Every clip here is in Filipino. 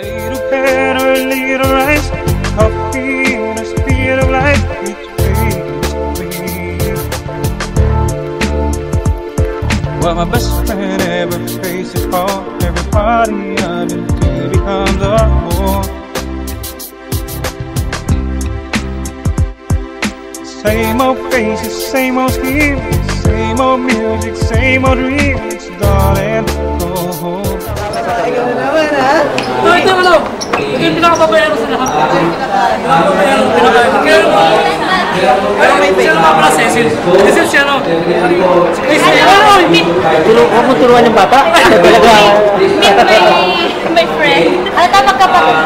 Little better, little rice, coffee and a speed of life, each face. Well, my best friend ever faced a fall. Every party I've been to becomes a war. Same old faces, same old schemes, same old music, same old dreams, darling, go home. Ikaw na naman, ha? Ito, ano? Ito yung pinakababayaro sa lahat. Pinakababayaro. Pero may siya naman pala, Cecil. Cecil siya, no? Si Chris. Huwag mo turuan yung bata. Meet my friend. Ano ta magkapatid?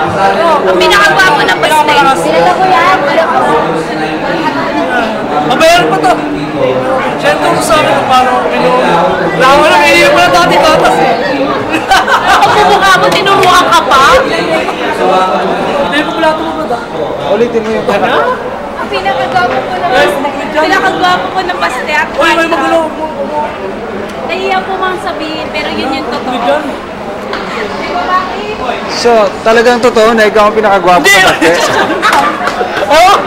Ang pinakagwapo na pastel. Sila ko yan. Mabayaran pa to. Siya ito ko sa akin kung paano lawa lang, hindi mo na dati katas eh. Ako bumukha mo, tinuruan ka pa? Hindi ko pala ito ba? Ulitin mo yung pera. Ang pinakagwapo ko na pastel. Uy, may magulo. Nahiya ko mang sabihin, pero yun yung totoo. So, talagang totoo na ikaw ang pinakagwapo sa bate? Oh!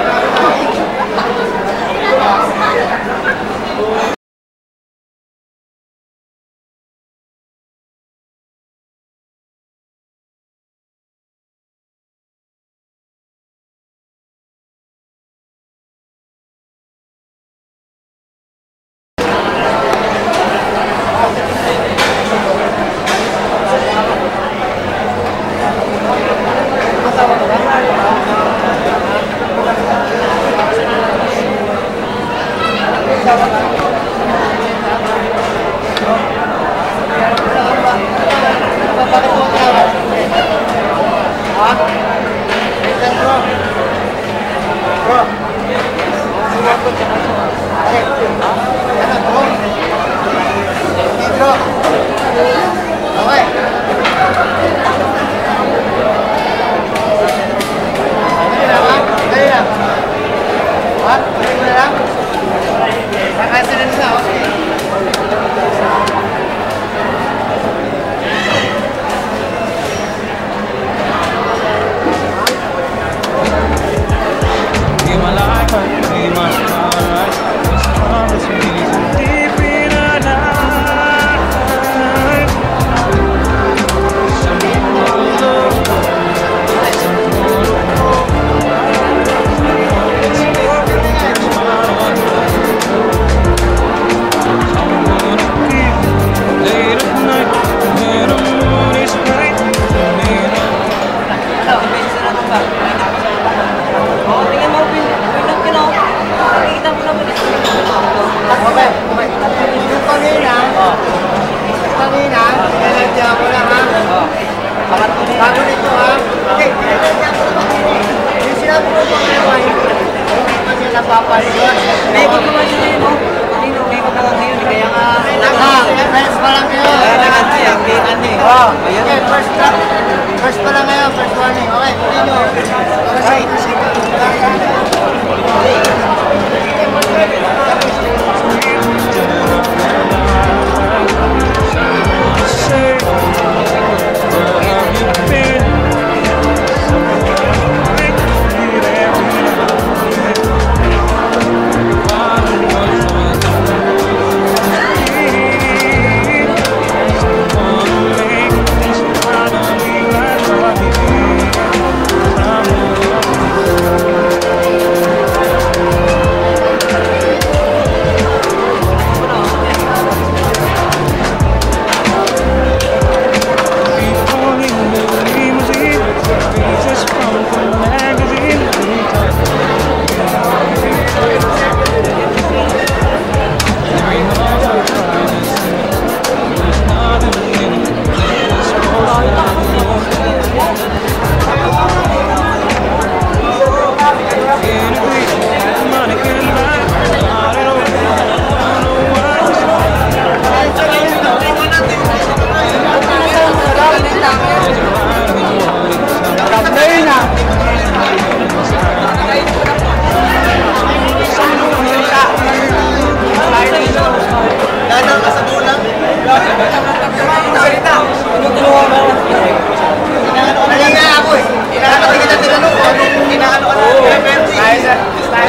First pa lang ngayon, first warning. Okay,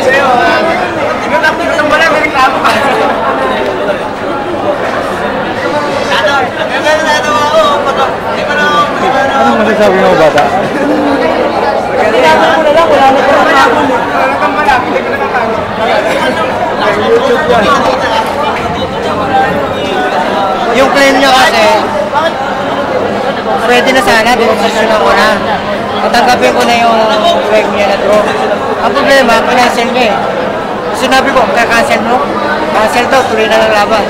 sa'yo. Tingnan mo lang, reklamo ka. Anong masasabi mo, bata? Tinatanong mo na lang, wala na ko lang ako. Wala kang malaki, hindi ko nakakagod. YouTube yan. Yung claim niya kasi, pwede na sana, dinusisyonan ko na. Tatanggapin ko na yung claim niya na draw. Ang problema, cancel niya eh. Sinabi ko, kakancel mo? Cancel daw, tuloy na ng laban.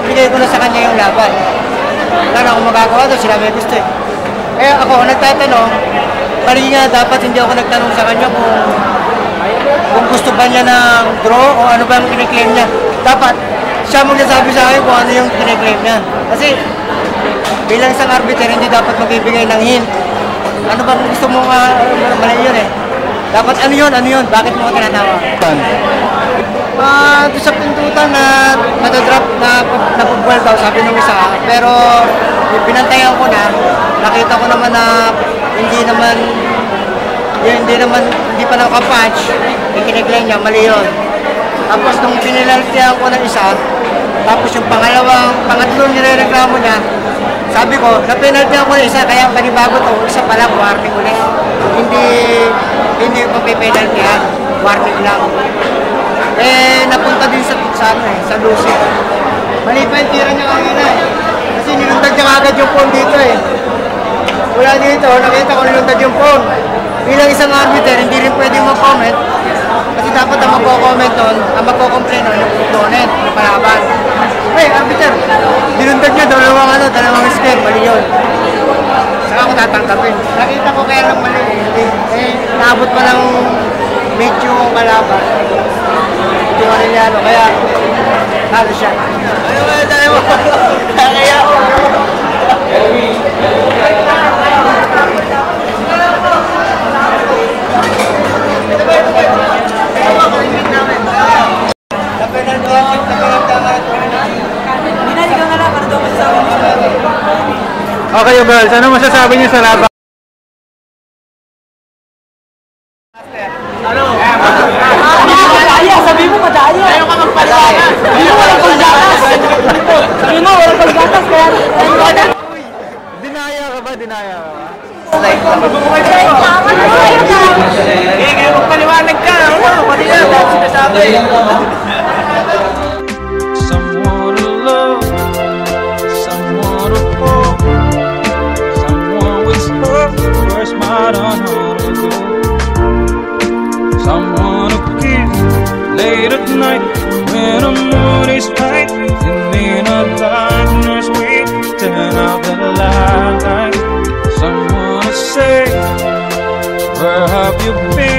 Bigay ko na sa kanya yung laban. Wala na akong magagawa doon, sila may gusto eh. Eh ako, nagtatanong, mali nga, dapat hindi ako nagtanong sa kanya kung gusto ba niya ng draw o ano ba yung kiniklaim niya. Dapat, siya magsasabi sa akin kung ano yung kiniklaim niya. Kasi, bilang isang arbiter, hindi dapat magbibigay ng hint. Ano bang gusto mo mali yun eh. Dapat ano yun, bakit mo ko tinatawa? Doon sa pintutan na nadadrop na napag-well daw, sabi nung isa. Pero pinantayan ko na, nakita ko naman na hindi pa nakapunch, ikiniglan niya, mali yun. Tapos nung pinilaltihan ko ng isa, tapos yung pangatlong nirereklamo niya, sabi ko, na-penaltihan ko ng isa, kaya panibago to, isa pala, warning ulit. Hindi ko pipenaltihan, warning lang. Eh, napunta din sa Lucy. Mali pa yung tira niya kanina eh. Kasi nilundag niya agad yung phone dito eh. Wala dito, nakita ko nilundag yung phone. Bilang isang arbiter, hindi rin pwede mag-comment. Kasi dapat ang magko-comment doon, ang magko-complain doon, yung opponent, yung palaban. Hey, arbiter, nilundag niya dalawang step, mali yun. Saka ako tatanggapin. Nakita ko kaya lang mali eh. Naabot pa ng medyo kalaban. Yung ano niya, kaya halo siya. Ano ba tayo mo? Kaya ako. Okay, girls, ano masasabi niyo sa laban? Sabi mo, madaya. Ayaw ka magpaliwanag. Sabi mo, walang paggatas. Sabi mo, walang paggatas. Kaya, Dinaya ka ba? ngayon magpaliwanag ka. Pati na, dahil sinasabi. Someone to love, someone to hold, someone whisper first smile on how to go, someone to kiss late at night when the moon is right. In the darkness we turn out the light. Someone to say, where have you been?